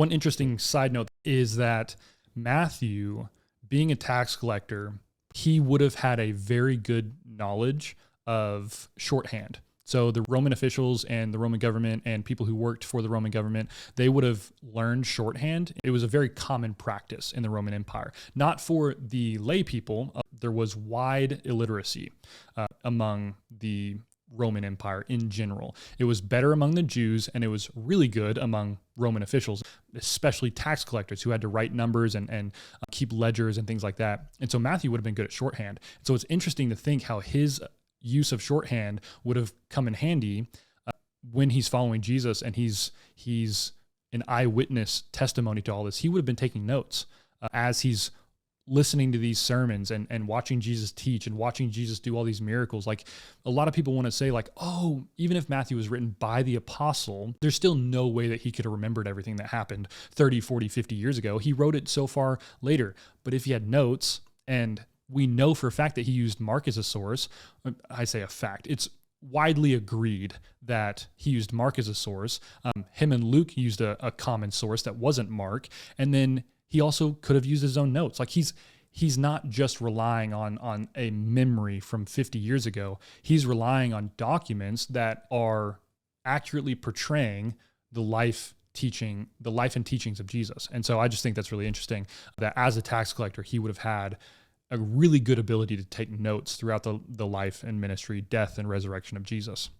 One interesting side note is that Matthew, being a tax collector, he would have had a very good knowledge of shorthand. So the Roman officials and the Roman government and people who worked for the Roman government, they would have learned shorthand. It was a very common practice in the Roman Empire. Not for the lay people. There was wide illiteracy among the Roman Empire in general. It was better among the Jews, and it was really good among Roman officials, especially tax collectors who had to write numbers and keep ledgers and things like that. And so Matthew would have been good at shorthand. So it's interesting to think how his use of shorthand would have come in handy when he's following Jesus and he's an eyewitness testimony to all this. He would have been taking notes as he's listening to these sermons and watching Jesus teach and watching Jesus do all these miracles. Like, a lot of people want to say, like, oh, even if Matthew was written by the apostle, there's still no way that he could have remembered everything that happened 30, 40, 50 years ago. He wrote it so far later. But if he had notes, and we know for a fact that he used Mark as a source, I say a fact, it's widely agreed that he used Mark as a source. Him and Luke used a common source that wasn't Mark. And then he also could have used his own notes. Like, he's not just relying on a memory from 50 years ago. He's relying on documents that are accurately portraying the life and teachings of Jesus. And so I just think that's really interesting that as a tax collector, he would have had a really good ability to take notes throughout the life and ministry, death and resurrection of Jesus.